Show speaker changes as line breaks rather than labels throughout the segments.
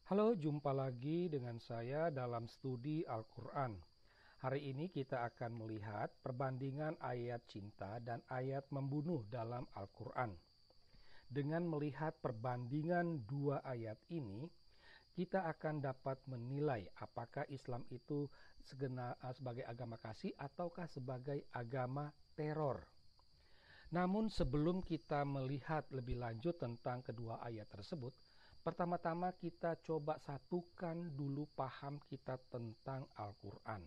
Halo, jumpa lagi dengan saya dalam studi Al-Quran. Hari ini kita akan melihat perbandingan ayat cinta dan ayat membunuh dalam Al-Quran. Dengan melihat perbandingan dua ayat ini, kita akan dapat menilai apakah Islam itu sebagai agama kasih ataukah sebagai agama teror. Namun sebelum kita melihat lebih lanjut tentang kedua ayat tersebut, pertama-tama kita coba satukan dulu paham kita tentang Al-Quran.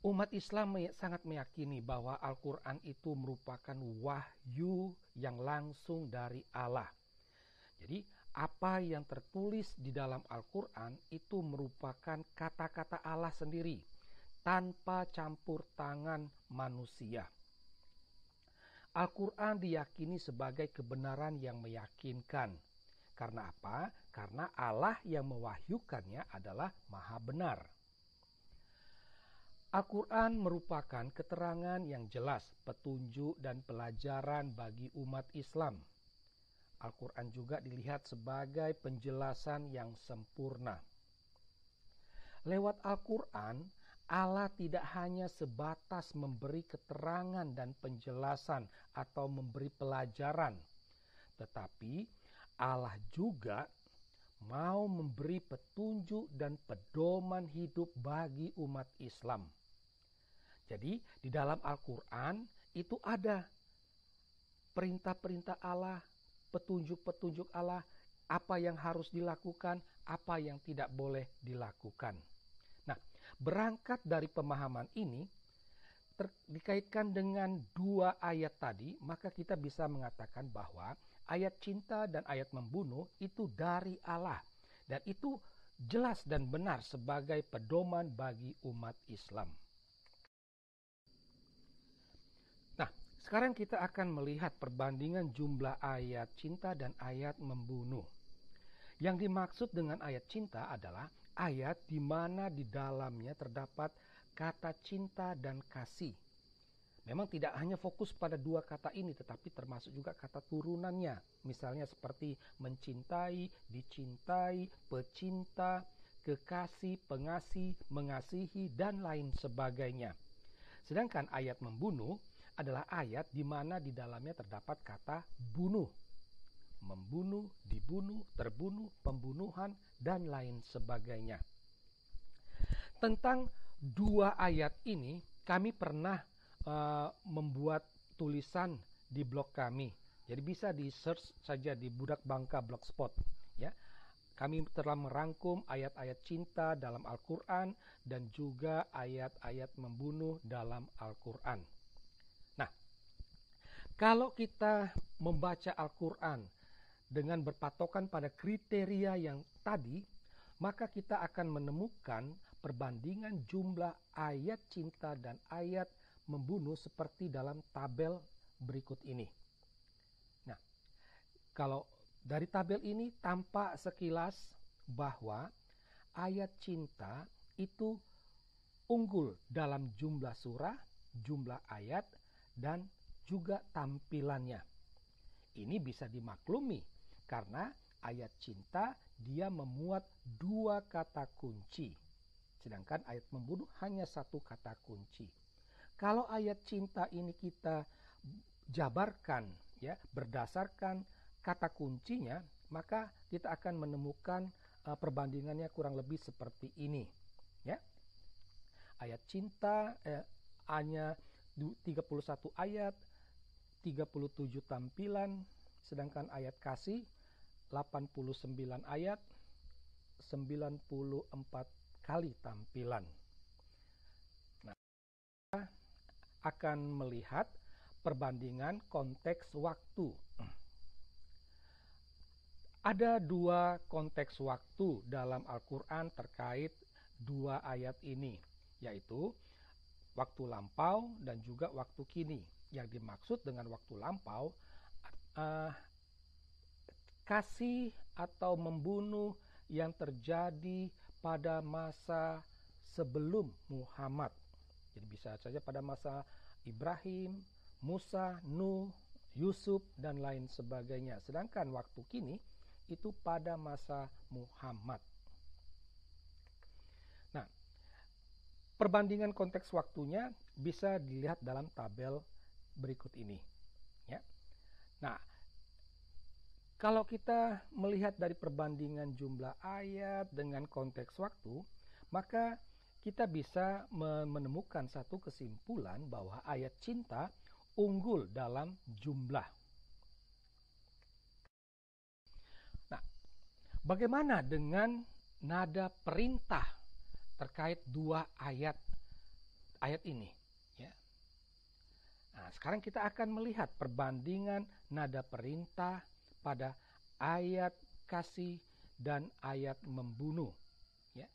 Umat Islam sangat meyakini bahwa Al-Quran itu merupakan wahyu yang langsung dari Allah. Jadi apa yang tertulis di dalam Al-Quran itu merupakan kata-kata Allah sendiri, tanpa campur tangan manusia. Al-Quran diyakini sebagai kebenaran yang meyakinkan. Karena apa? Karena Allah yang mewahyukannya adalah Maha Benar. Al-Quran merupakan keterangan yang jelas, petunjuk dan pelajaran bagi umat Islam. Al-Quran juga dilihat sebagai penjelasan yang sempurna. Lewat Al-Quran, Allah tidak hanya sebatas memberi keterangan dan penjelasan atau memberi pelajaran, tetapi Allah juga mau memberi petunjuk dan pedoman hidup bagi umat Islam. Jadi di dalam Al-Quran itu ada perintah-perintah Allah, petunjuk-petunjuk Allah, apa yang harus dilakukan, apa yang tidak boleh dilakukan. Nah, berangkat dari pemahaman ini, dikaitkan dengan dua ayat tadi, maka kita bisa mengatakan bahwa ayat cinta dan ayat membunuh itu dari Allah. Dan itu jelas dan benar sebagai pedoman bagi umat Islam. Nah, sekarang kita akan melihat perbandingan jumlah ayat cinta dan ayat membunuh. Yang dimaksud dengan ayat cinta adalah ayat di mana di dalamnya terdapat kata cinta dan kasih. Memang tidak hanya fokus pada dua kata ini, tetapi termasuk juga kata turunannya. Misalnya seperti mencintai, dicintai, pecinta, kekasih, pengasih, mengasihi, dan lain sebagainya. Sedangkan ayat membunuh adalah ayat di mana di dalamnya terdapat kata bunuh. Membunuh, dibunuh, terbunuh, pembunuhan, dan lain sebagainya. Tentang dua ayat ini, kami pernah membuat tulisan di blog kami. Jadi bisa di search saja di Budak Bangka Blogspot. Ya, kami telah merangkum ayat-ayat cinta dalam Al-Quran dan juga ayat-ayat membunuh dalam Al-Quran. Nah, kalau kita membaca Al-Quran dengan berpatokan pada kriteria yang tadi, maka kita akan menemukan perbandingan jumlah ayat cinta dan ayat membunuh seperti dalam tabel berikut ini. Nah, kalau dari tabel ini tampak sekilas bahwa ayat cinta itu unggul dalam jumlah surah, jumlah ayat, dan juga tampilannya. Ini bisa dimaklumi karena ayat cinta dia memuat dua kata kunci, sedangkan ayat membunuh hanya satu kata kunci. Kalau ayat cinta ini kita jabarkan ya berdasarkan kata kuncinya, maka kita akan menemukan perbandingannya kurang lebih seperti ini ya. Ayat cinta hanya 31 ayat, 37 tampilan, sedangkan ayat kasih 89 ayat, 94 kali tampilan. Nah, kita akan melihat perbandingan konteks waktu. Ada dua konteks waktu dalam Al-Quran terkait dua ayat ini, yaitu waktu lampau dan juga waktu kini. Yang dimaksud dengan waktu lampau, kasih atau membunuh yang terjadi pada masa sebelum Muhammad. Jadi bisa saja pada masa Ibrahim, Musa, Nuh, Yusuf, dan lain sebagainya. Sedangkan waktu kini itu pada masa Muhammad. Nah, perbandingan konteks waktunya bisa dilihat dalam tabel berikut ini, ya. Nah, kalau kita melihat dari perbandingan jumlah ayat dengan konteks waktu, maka kita bisa menemukan satu kesimpulan bahwa ayat cinta unggul dalam jumlah. Nah, bagaimana dengan nada perintah terkait dua ayat ini? Ya. Nah, sekarang kita akan melihat perbandingan nada perintah pada ayat kasih dan ayat membunuh. Ya.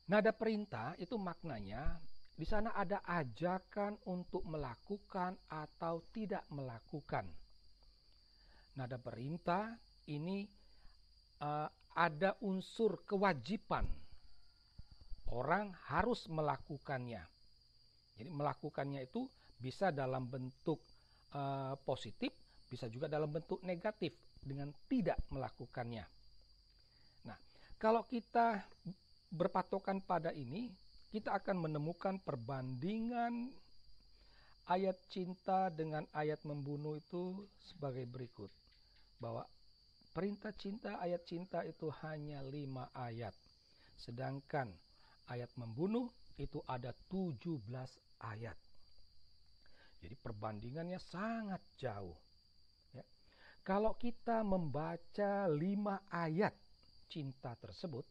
Nada perintah itu maknanya di sana ada ajakan untuk melakukan atau tidak melakukan. Nada perintah ini ada unsur kewajiban. Orang harus melakukannya. Jadi melakukannya itu bisa dalam bentuk positif, bisa juga dalam bentuk negatif dengan tidak melakukannya. Nah, kalau kita berpatokan pada ini, kita akan menemukan perbandingan ayat cinta dengan ayat membunuh itu sebagai berikut. Bahwa perintah cinta, ayat cinta itu hanya 5 ayat. Sedangkan ayat membunuh itu ada 17 ayat. Jadi perbandingannya sangat jauh. Ya. Kalau kita membaca 5 ayat cinta tersebut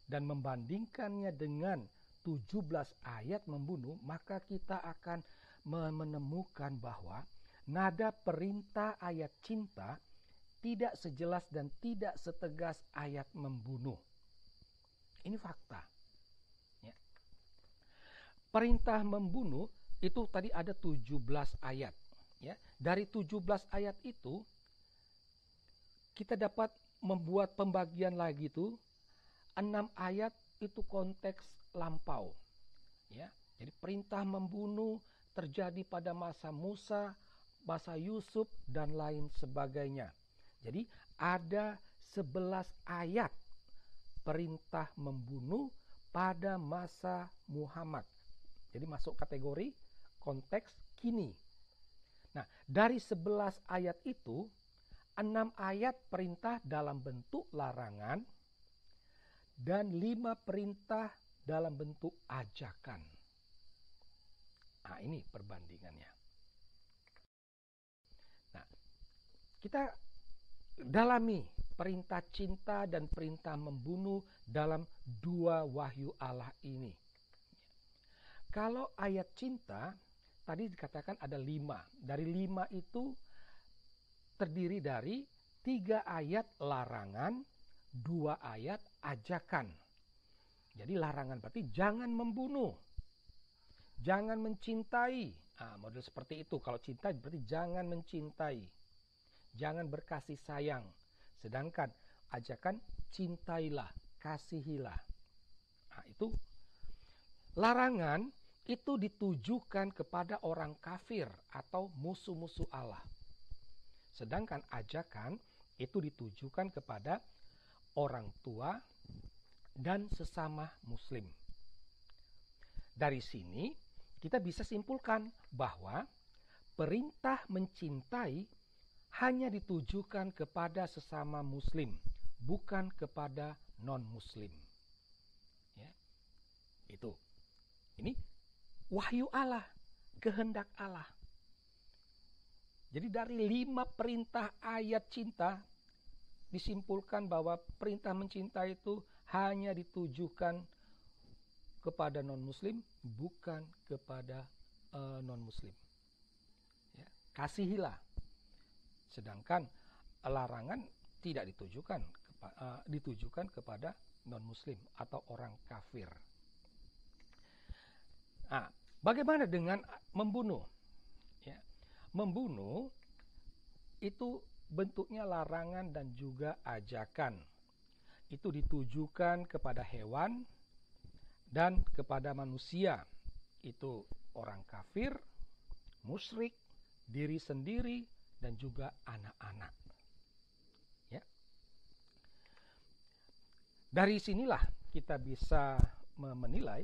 dan membandingkannya dengan 17 ayat membunuh, maka kita akan menemukan bahwa nada perintah ayat cinta tidak sejelas dan tidak setegas ayat membunuh. Ini fakta. Ya. Perintah membunuh itu tadi ada 17 ayat. Ya. Dari 17 ayat itu kita dapat membuat pembagian lagi itu 6 ayat itu konteks lampau. Ya. Jadi perintah membunuh terjadi pada masa Musa, masa Yusuf dan lain sebagainya. Jadi ada 11 ayat perintah membunuh pada masa Muhammad. Jadi masuk kategori konteks kini. Nah, dari 11 ayat itu, 6 ayat perintah dalam bentuk larangan dan 5 perintah dalam bentuk ajakan. Nah, ini perbandingannya. Nah, kita dalami perintah cinta dan perintah membunuh dalam 2 wahyu Allah ini. Kalau ayat cinta tadi dikatakan ada 5. Dari 5 itu terdiri dari 3 ayat larangan, 2 ayat ajakan. Jadi larangan berarti jangan membunuh, jangan mencintai. Nah, model seperti itu. Kalau cinta berarti jangan mencintai, jangan berkasih sayang. Sedangkan ajakan cintailah, kasihilah. Nah, itu larangan itu ditujukan kepada orang kafir atau musuh-musuh Allah. Sedangkan ajakan itu ditujukan kepada orang tua dan sesama muslim. Dari sini kita bisa simpulkan bahwa perintah mencintai hanya ditujukan kepada sesama muslim, bukan kepada non-muslim. Ya. Itu. Ini wahyu Allah, kehendak Allah. Jadi dari 5 perintah ayat cinta disimpulkan bahwa perintah mencintai itu hanya ditujukan kepada non-muslim, bukan kepada non-muslim. Ya. Kasihilah. Sedangkan larangan tidak ditujukan kepada non-muslim atau orang kafir. Nah, bagaimana dengan membunuh? Ya. Membunuh itu bentuknya larangan dan juga ajakan. Itu ditujukan kepada hewan dan kepada manusia. Itu orang kafir, musyrik, diri sendiri, dan juga anak-anak. Dari sinilah kita bisa menilai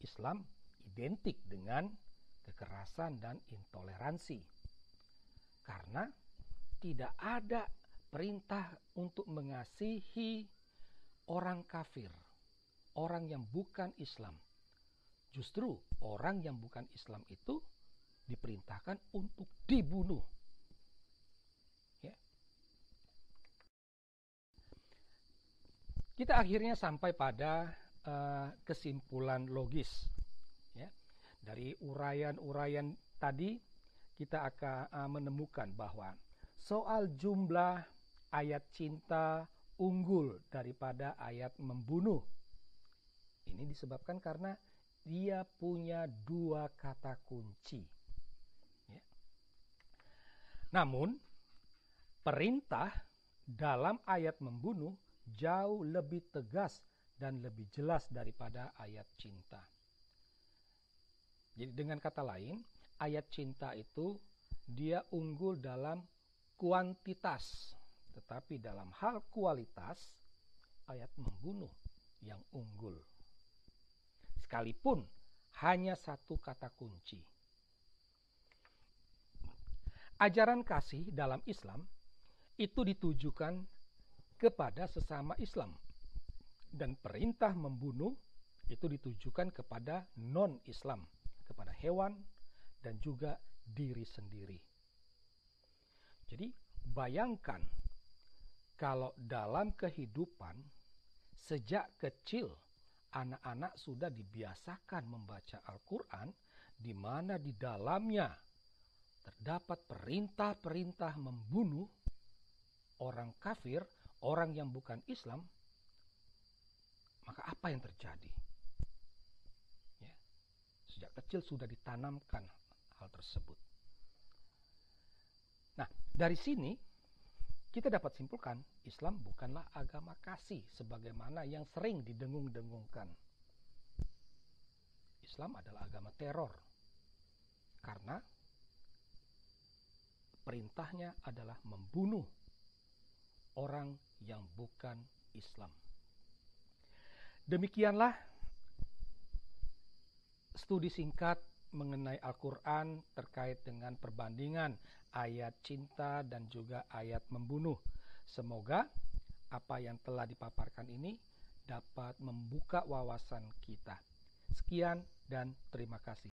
Islam identik dengan kekerasan dan intoleransi. Karena tidak ada perintah untuk mengasihi orang kafir, orang yang bukan Islam. Justru orang yang bukan Islam itu diperintahkan untuk dibunuh. Ya. Kita akhirnya sampai pada kesimpulan logis. Ya. Dari uraian-uraian tadi kita akan menemukan bahwa soal jumlah ayat cinta unggul daripada ayat membunuh. Ini disebabkan karena dia punya dua kata kunci. Ya. Namun, perintah dalam ayat membunuh jauh lebih tegas dan lebih jelas daripada ayat cinta. Jadi dengan kata lain, ayat cinta itu dia unggul dalam kuantitas, tetapi dalam hal kualitas, ayat membunuh yang unggul. Sekalipun hanya satu kata kunci. Ajaran kasih dalam Islam itu ditujukan kepada sesama Islam. Dan perintah membunuh itu ditujukan kepada non-Islam, kepada hewan dan juga diri sendiri. Jadi bayangkan kalau dalam kehidupan sejak kecil anak-anak sudah dibiasakan membaca Al-Quran, di mana di dalamnya terdapat perintah-perintah membunuh orang kafir, orang yang bukan Islam, maka apa yang terjadi? Ya, sejak kecil sudah ditanamkan hal tersebut. Nah, dari sini kita dapat simpulkan Islam bukanlah agama kasih sebagaimana yang sering didengung-dengungkan. Islam adalah agama teror karena perintahnya adalah membunuh orang yang bukan Islam. Demikianlah studi singkat mengenai Al-Quran terkait dengan perbandingan ayat cinta dan juga ayat membunuh. Semoga apa yang telah dipaparkan ini dapat membuka wawasan kita. Sekian dan terima kasih.